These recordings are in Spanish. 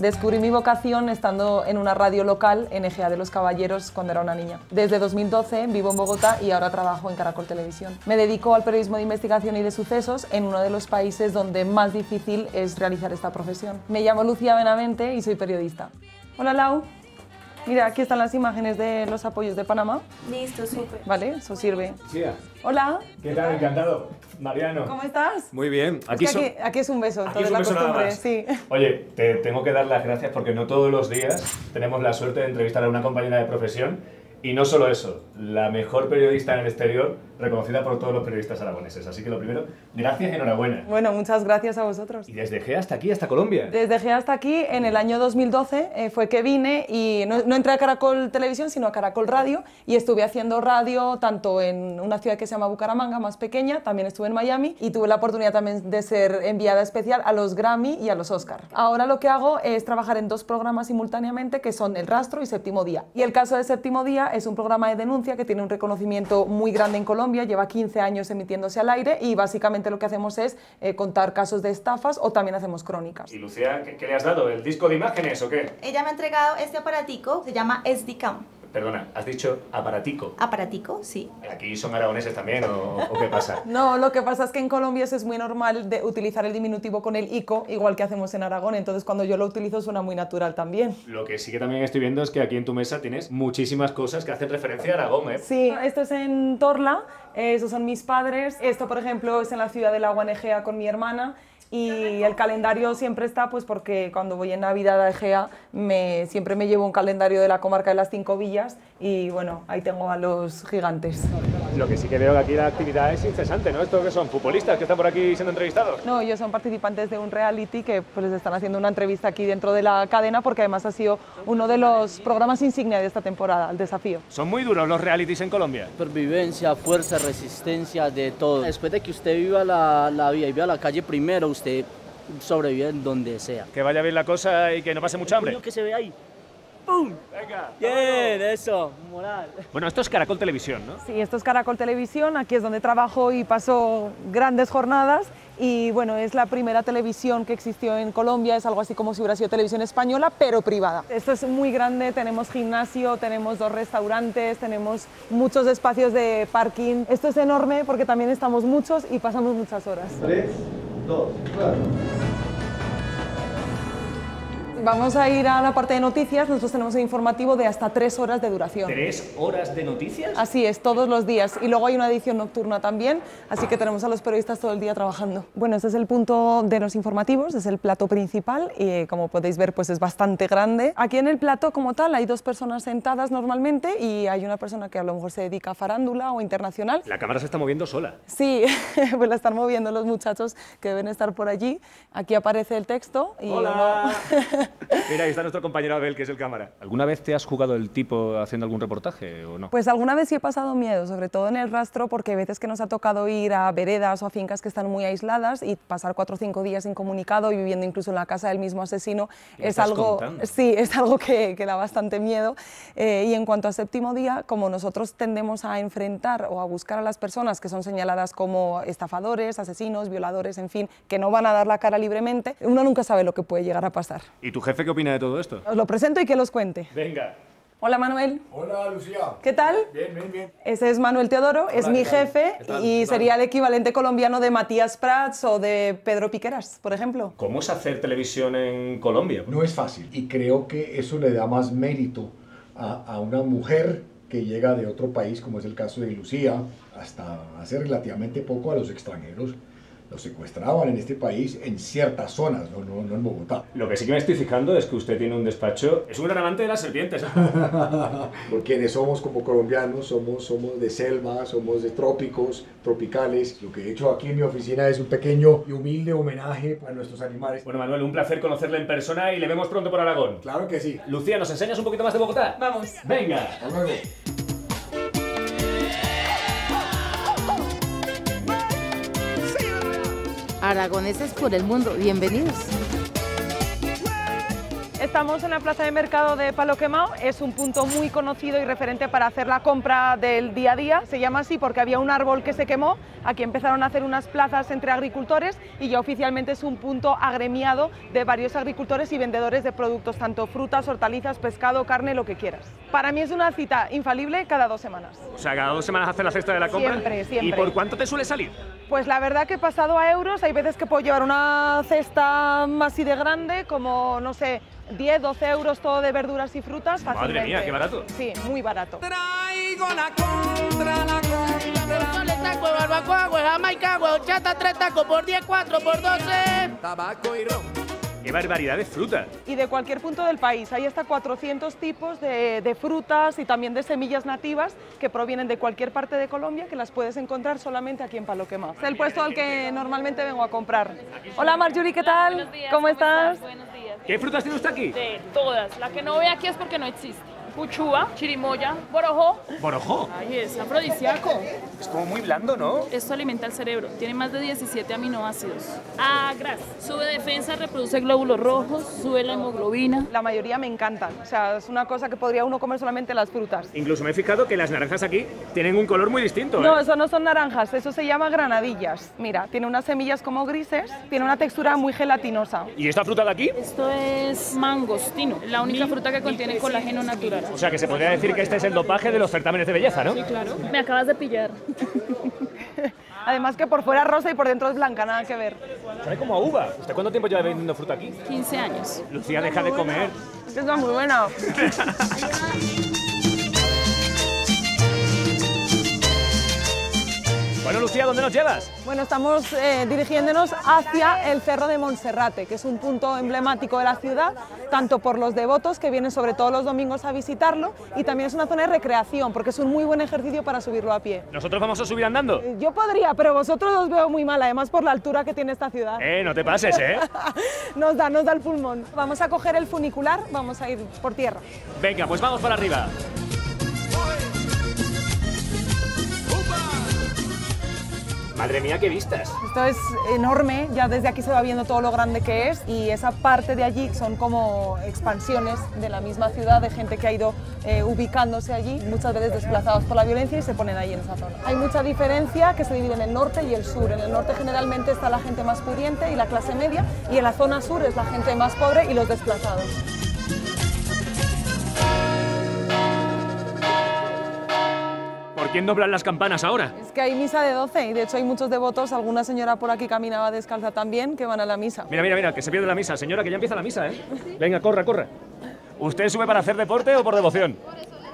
Descubrí mi vocación estando en una radio local en Egea de los Caballeros cuando era una niña. Desde 2012 vivo en Bogotá y ahora trabajo en Caracol Televisión. Me dedico al periodismo de investigación y de sucesos en uno de los países donde más difícil es realizar esta profesión. Me llamo Lucía Benavente y soy periodista. Hola Lau. Mira, aquí están las imágenes de los apoyos de Panamá. Listo, súper. Vale, eso sirve. Sí. Hola. ¿Qué tal? Encantado. Mariano. ¿Cómo estás? Muy bien. Aquí es un beso, aquí es un la beso nada costumbre, más. sí. Oye, te tengo que dar las gracias porque no todos los días tenemos la suerte de entrevistar a una compañera de profesión. Y no solo eso, la mejor periodista en el exterior, reconocida por todos los periodistas aragoneses. Así que lo primero, gracias y enhorabuena. Bueno, muchas gracias a vosotros. ¿Y desde Egea hasta aquí, hasta Colombia? Desde Egea hasta aquí, en el año 2012 fue que vine y no entré a Caracol Televisión, sino a Caracol Radio, y estuve haciendo radio tanto en una ciudad que se llama Bucaramanga, más pequeña, también estuve en Miami, y tuve la oportunidad también de ser enviada especial a los Grammy y a los Oscar. Ahora lo que hago es trabajar en 2 programas simultáneamente, que son El Rastro y Séptimo Día. Y el caso de Séptimo Día es un programa de denuncia que tiene un reconocimiento muy grande en Colombia, lleva 15 años emitiéndose al aire y básicamente lo que hacemos es contar casos de estafas o también hacemos crónicas. ¿Y Lucía, qué le has dado? ¿El disco de imágenes o qué? Ella me ha entregado este aparatico, se llama SD-Cam. Perdona, has dicho aparatico. Aparatico, sí. ¿Aquí son aragoneses también o qué pasa? No, lo que pasa es que en Colombia es muy normal de utilizar el diminutivo con el ico, igual que hacemos en Aragón, entonces cuando yo lo utilizo suena muy natural también. Lo que sí que también estoy viendo es que aquí en tu mesa tienes muchísimas cosas que hacen referencia a Aragón, ¿eh? Sí, esto es en Torla, esos son mis padres, esto por ejemplo es en la ciudad de Lago en Egea con mi hermana. Y el calendario siempre está, pues porque cuando voy en Navidad a Egea siempre me llevo un calendario de la comarca de las 5 villas y bueno, ahí tengo a los gigantes. Lo que sí que veo que aquí la actividad es incesante, ¿no? ¿Esto qué son? ¿Futbolistas que están por aquí siendo entrevistados? No, ellos son participantes de un reality que pues les están haciendo una entrevista aquí dentro de la cadena porque además ha sido uno de los programas insignia de esta temporada, El Desafío. ¿Son muy duros los realities en Colombia? Supervivencia, fuerza, resistencia, de todo. Después de que usted viva la vida y viva la calle primero, usted sobrevive en donde sea. Que vaya bien la cosa y que no pase mucha hambre. ¿Qué se ve ahí? ¡Pum! Venga. Bien, eso, moral. Bueno, esto es Caracol Televisión, ¿no? Sí, esto es Caracol Televisión, aquí es donde trabajo y paso grandes jornadas y bueno, es la primera televisión que existió en Colombia, es algo así como si hubiera sido televisión española, pero privada. Esto es muy grande, tenemos gimnasio, tenemos 2 restaurantes, tenemos muchos espacios de parking. Esto es enorme porque también estamos muchos y pasamos muchas horas. 3, 2, claro. Vamos a ir a la parte de noticias. Nosotros tenemos un informativo de hasta 3 horas de duración. ¿3 horas de noticias? Así es, todos los días. Y luego hay una edición nocturna también, así que tenemos a los periodistas todo el día trabajando. Bueno, este es el punto de los informativos, es el plato principal y como podéis ver pues es bastante grande. Aquí en el plato como tal hay 2 personas sentadas normalmente y hay una persona que a lo mejor se dedica a farándula o internacional. La cámara se está moviendo sola. Sí, pues la están moviendo los muchachos que deben estar por allí. Aquí aparece el texto y ¡Hola! Mira, ahí está nuestro compañero Abel, que es el cámara. ¿Alguna vez te has jugado el tipo haciendo algún reportaje o no? Pues alguna vez sí he pasado miedo, sobre todo en El Rastro, porque hay veces que nos ha tocado ir a veredas o a fincas que están muy aisladas y pasar 4 o 5 días incomunicado y viviendo incluso en la casa del mismo asesino es algo, sí, es algo que da bastante miedo. Y en cuanto a Séptimo Día, como nosotros tendemos a enfrentar o a buscar a las personas que son señaladas como estafadores, asesinos, violadores, en fin, que no van a dar la cara libremente, uno nunca sabe lo que puede llegar a pasar. ¿Y tu jefe qué opina de todo esto? Os lo presento y que los cuente. Venga. Hola Manuel. Hola Lucía. ¿Qué tal? Bien, bien, bien. Ese es Manuel Teodoro, es mi jefe y sería el equivalente colombiano de Matías Prats o de Pedro Piqueras, por ejemplo. ¿Cómo es hacer televisión en Colombia? No es fácil y creo que eso le da más mérito a una mujer que llega de otro país, como es el caso de Lucía, hasta hace relativamente poco a los extranjeros. Los secuestraban en este país en ciertas zonas, no en Bogotá. Lo que sí que me estoy fijando es que usted tiene un despacho... Es un gran amante de las serpientes. Por quienes somos como colombianos, somos de selva, somos de trópicos, tropicales. Lo que he hecho aquí en mi oficina es un pequeño y humilde homenaje a nuestros animales. Bueno, Manuel, un placer conocerle en persona y le vemos pronto por Aragón. Claro que sí. Lucía, ¿nos enseñas un poquito más de Bogotá? Vamos. Venga. Hasta luego. Aragoneses por el mundo, bienvenidos. Estamos en la plaza de mercado de Palo Quemao, es un punto muy conocido y referente para hacer la compra del día a día. Se llama así porque había un árbol que se quemó, aquí empezaron a hacer unas plazas entre agricultores y ya oficialmente es un punto agremiado de varios agricultores y vendedores de productos, tanto frutas, hortalizas, pescado, carne, lo que quieras. Para mí es una cita infalible cada 2 semanas. O sea, cada 2 semanas haces la cesta de la compra. Siempre, siempre. ¿Y por cuánto te suele salir? Pues la verdad que he pasado a euros, hay veces que puedo llevar una cesta así de grande, como, no sé, 10, 12 euros todo de verduras y frutas fácilmente. Madre mía, qué barato. Sí, muy barato. Traigo la contra. Le taco de barbacoa, güey, jamaica, güey, chata, 3 tacos por 10, 4 por 12. Tabaco y ron. ¡Qué barbaridad de fruta! Y de cualquier punto del país, hay hasta 400 tipos de frutas y también de semillas nativas que provienen de cualquier parte de Colombia, que las puedes encontrar solamente aquí en Palo Quemao. Es el puesto al que normalmente vengo a comprar. Hola Marjorie, ¿qué tal? Buenos días, ¿Cómo estás? Buenos días. ¿Qué frutas tiene usted aquí? De todas. La que no ve aquí es porque no existe. Puchúa, chirimoya, borojó. ¡Borojó! Ay, es afrodisíaco. Es como muy blando, ¿no? Esto alimenta el cerebro. Tiene más de 17 aminoácidos. Gras. Sube defensa, reproduce glóbulos rojos, sube la hemoglobina. La mayoría me encantan. O sea, es una cosa que podría uno comer solamente las frutas. Incluso me he fijado que las naranjas aquí tienen un color muy distinto, ¿eh? No, eso no son naranjas, eso se llama granadillas. Mira, tiene unas semillas como grises, tiene una textura muy gelatinosa. ¿Y esta fruta de aquí? Esto es mangostino, la única fruta que contiene colágeno natural. O sea, que se podría decir que este es el dopaje de los certámenes de belleza, ¿no? Sí, claro. Me acabas de pillar. Además que por fuera es rosa y por dentro es blanca, nada que ver. Sabe como a uva. ¿Usted cuánto tiempo lleva vendiendo fruta aquí? 15 años. Lucía, deja de comer. Es que está muy buena. Bueno, Lucía, ¿dónde nos llevas? Bueno, estamos dirigiéndonos hacia el Cerro de Monserrate, que es un punto emblemático de la ciudad, tanto por los devotos que vienen sobre todo los domingos a visitarlo, y también es una zona de recreación, porque es un muy buen ejercicio para subirlo a pie. ¿Nosotros vamos a subir andando? Yo podría, pero vosotros os veo muy mal, además por la altura que tiene esta ciudad. No te pases, ¿eh? Nos da el pulmón. Vamos a coger el funicular, vamos a ir por tierra. Venga, pues vamos para arriba. Madre mía, qué vistas. Esto es enorme, ya desde aquí se va viendo todo lo grande que es, y esa parte de allí son como expansiones de la misma ciudad, de gente que ha ido ubicándose allí, muchas veces desplazados por la violencia, y se ponen ahí en esa zona. Hay mucha diferencia que se divide en el norte y el sur. En el norte generalmente está la gente más pudiente y la clase media, y en la zona sur es la gente más pobre y los desplazados. ¿Por quién doblan las campanas ahora? Es que hay misa de 12 y de hecho hay muchos devotos, alguna señora por aquí caminaba descalza también, que van a la misa. Mira, mira, mira, que se pierde la misa. Señora, que ya empieza la misa, ¿eh? Venga, corre, corre. ¿Usted sube para hacer deporte o por devoción?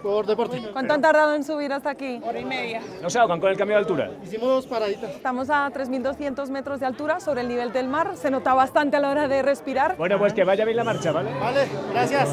Por deporte. ¿Cuánto han tardado en subir hasta aquí? 1h30. ¿No se ahogan con el cambio de altura? Hicimos paraditas. Estamos a 3.200 metros de altura sobre el nivel del mar, se nota bastante a la hora de respirar. Bueno, pues que vaya bien la marcha, ¿vale? Vale, gracias.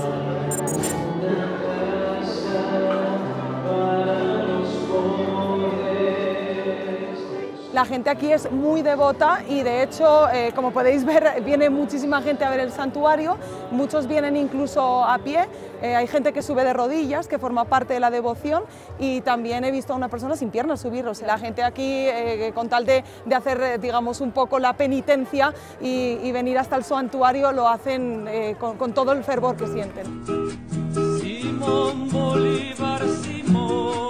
La gente aquí es muy devota y de hecho, como podéis ver, viene muchísima gente a ver el santuario, muchos vienen incluso a pie, hay gente que sube de rodillas, que forma parte de la devoción, y también he visto a una persona sin piernas subir. O sea, la gente aquí, con tal de hacer, digamos, un poco la penitencia y venir hasta el santuario, lo hacen con todo el fervor que sienten. Simón Bolívar, Simón.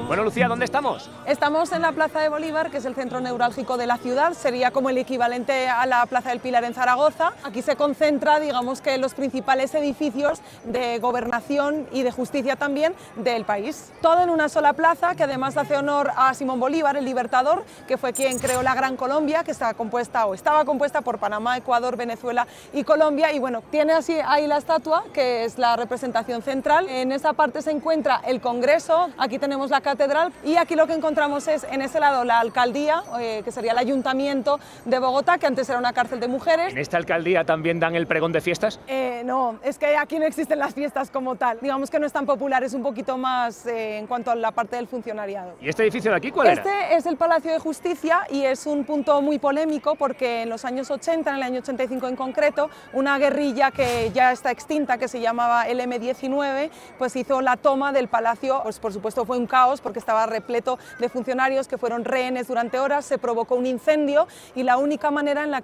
Bueno, Lucía, ¿dónde estamos? Estamos en la Plaza de Bolívar, que es el centro neurálgico de la ciudad, sería como el equivalente a la Plaza del Pilar en Zaragoza. Aquí se concentra, digamos, que los principales edificios de gobernación y de justicia también del país. Todo en una sola plaza, que además hace honor a Simón Bolívar, el libertador, que fue quien creó la Gran Colombia, que estaba compuesta por Panamá, Ecuador, Venezuela y Colombia. Y bueno, tiene así ahí la estatua, que es la representación central. En esa parte se encuentra el Congreso, aquí tenemos la catedral, y aquí lo que encontramos es en ese lado la alcaldía, que sería el ayuntamiento de Bogotá, que antes era una cárcel de mujeres. ¿En esta alcaldía también dan el pregón de fiestas? No, es que aquí no existen las fiestas como tal. Digamos que no es tan popular, es un poquito más en cuanto a la parte del funcionariado. ¿Y este edificio de aquí cuál era? Este es el Palacio de Justicia y es un punto muy polémico porque en los años 80, en el año 85 en concreto, una guerrilla que ya está extinta, que se llamaba el M-19, pues hizo la toma del palacio. Pues por supuesto fue un caos porque estaba repleto de funcionarios que fueron rehenes durante horas, se provocó un incendio y la única manera en la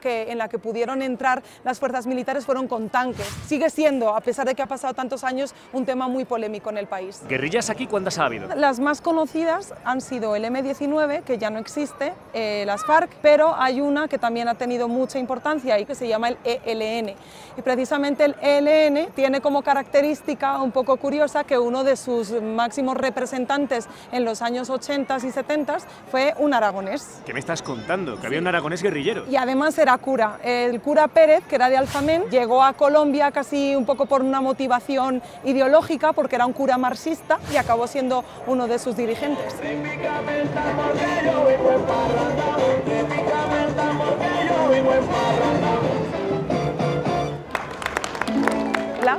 que pudieron entrar las fuerzas militares fueron con tanques. Sigue siendo, a pesar de que ha pasado tantos años, un tema muy polémico en el país. ¿Guerrillas aquí cuántas ha habido? Las más conocidas han sido el M-19, que ya no existe, las FARC, pero hay una que también ha tenido mucha importancia y que se llama el ELN. Y precisamente el ELN tiene como característica un poco curiosa que uno de sus máximos representantes en los años 80 y 70 fue un aragonés. ¿Qué me estás contando? Que había un aragonés guerrillero. Y además era cura. El cura Pérez, que era de Alfamén, llegó a Colombia casi un poco por una motivación ideológica, porque era un cura marxista y acabó siendo uno de sus dirigentes. Hola.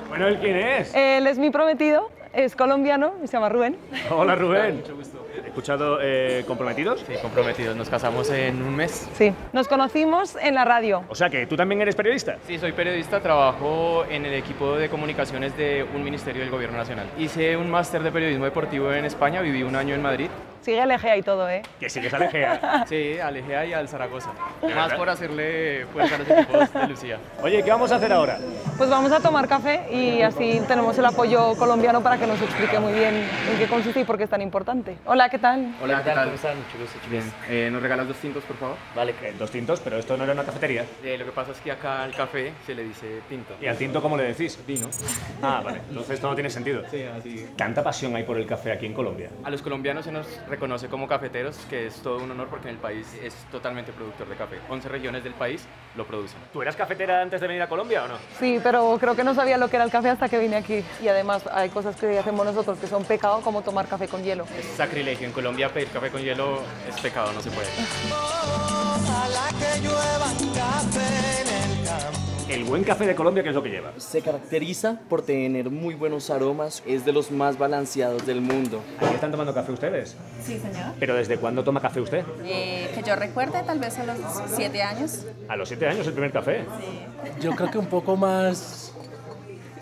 Bueno, ¿él quién es? Él es mi prometido, es colombiano y se llama Rubén. Hola, Rubén. Mucho gusto. He escuchado comprometidos. Sí, comprometidos. Nos casamos en un mes. Sí, nos conocimos en la radio. O sea que tú también eres periodista. Sí, soy periodista, trabajo en el equipo de comunicaciones de un ministerio del Gobierno Nacional. Hice un máster de periodismo deportivo en España, viví un año en Madrid. Sigue al Egea y todo, ¿eh? Que sigues al Egea. Sí, al Egea y al Zaragoza. Más por hacerle fuerza a los equipos de Lucía. Oye, ¿qué vamos a hacer ahora? Pues vamos a tomar café y así tenemos el apoyo colombiano para que nos explique muy bien en qué consiste y por qué es tan importante. Hola, ¿qué tal? Hola, ¿qué tal? ¿Cómo están? Mucho gusto. Bien. ¿Nos regalas 2 tintos, por favor? Vale, 2 tintos, pero esto no era una cafetería. Lo que pasa es que acá al café se le dice tinto. ¿Y al tinto cómo le decís? Vino. Ah, vale. Entonces esto no tiene sentido. Sí, así. ¿Tanta pasión hay por el café aquí en Colombia? A los colombianos se nos reconoce como cafeteros, que es todo un honor porque en el país es totalmente productor de café. 11 regiones del país lo producen. ¿Tú eras cafetera antes de venir a Colombia o no? Sí, pero creo que no sabía lo que era el café hasta que vine aquí. Y además hay cosas que hacemos nosotros que son pecado, como tomar café con hielo. Es sacrilegio. En Colombia pedir café con hielo es pecado, no se puede. El buen café de Colombia, ¿qué es lo que lleva? Se caracteriza por tener muy buenos aromas, es de los más balanceados del mundo. ¿Aquí están tomando café ustedes? Sí, señor. ¿Pero desde cuándo toma café usted? Que yo recuerde, tal vez a los 7 años. ¿A los 7 años el primer café? Sí. Yo creo que un poco más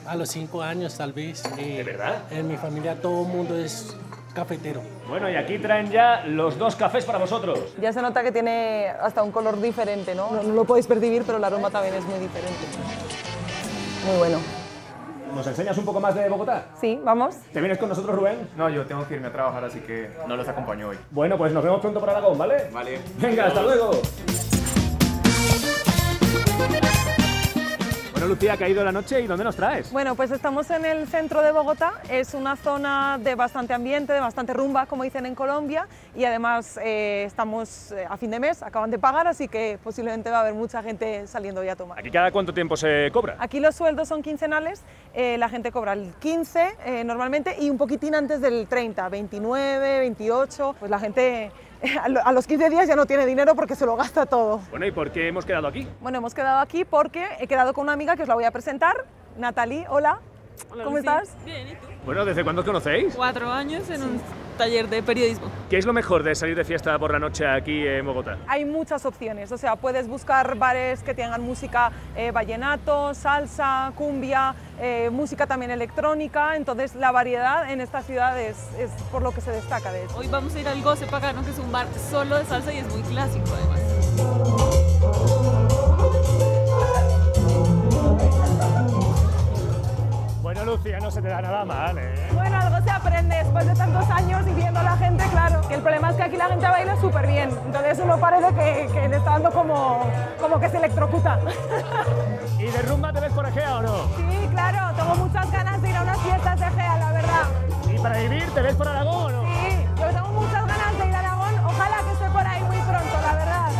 a los 5 años tal vez. ¿De verdad? En mi familia todo el mundo es cafetero. Bueno, y aquí traen ya los 2 cafés para vosotros. Ya se nota que tiene hasta un color diferente, ¿no? No lo podéis percibir, pero el aroma también es muy diferente. Muy bueno. ¿Nos enseñas un poco más de Bogotá? Sí, vamos. ¿Te vienes con nosotros, Rubén? No, yo tengo que irme a trabajar, así que no los acompaño hoy. Bueno, pues nos vemos pronto por Aragón, ¿vale? Vale. Venga, hasta luego. Bueno, Lucía, ¿qué ha ido la noche y dónde nos traes? Bueno, pues estamos en el centro de Bogotá, es una zona de bastante ambiente, de bastante rumba, como dicen en Colombia, y además estamos a fin de mes, acaban de pagar, así que posiblemente va a haber mucha gente saliendo ya a tomar. ¿Aquí cada cuánto tiempo se cobra? Aquí los sueldos son quincenales, la gente cobra el 15 normalmente y un poquitín antes del 30, 29, 28, pues la gente a los 15 días ya no tiene dinero porque se lo gasta todo. Bueno, ¿y por qué hemos quedado aquí? Bueno, hemos quedado aquí porque he quedado con una amiga que os la voy a presentar, Natalie, hola. Hola, ¿Cómo Lucía. estás? Bien, ¿y tú? Bueno, ¿desde cuándo os conocéis? 4 años en un taller de periodismo. ¿Qué es lo mejor de salir de fiesta por la noche aquí en Bogotá? Hay muchas opciones, o sea, puedes buscar bares que tengan música vallenato, salsa, cumbia, música también electrónica, entonces la variedad en esta ciudad es por lo que se destaca de hecho. Hoy vamos a ir al Goce Pagano, que es un bar solo de salsa y es muy clásico además. Bueno, Lucía, no se te da nada mal, ¿eh? Bueno, algo se aprende después de tantos años y viendo a la gente, claro. Que el problema es que aquí la gente baila súper bien, entonces uno parece que le está dando como que se electrocuta. ¿Y de rumba te ves por Egea o no? Sí, claro, tengo muchas ganas de ir a unas fiestas de Egea, la verdad. ¿Y para vivir te ves por Aragón o no? Sí, yo tengo muchas ganas de ir a Aragón, ojalá que esté por ahí muy pronto, la verdad.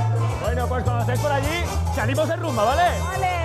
Bueno, pues cuando estés por allí, salimos de rumba, ¿vale? Vale.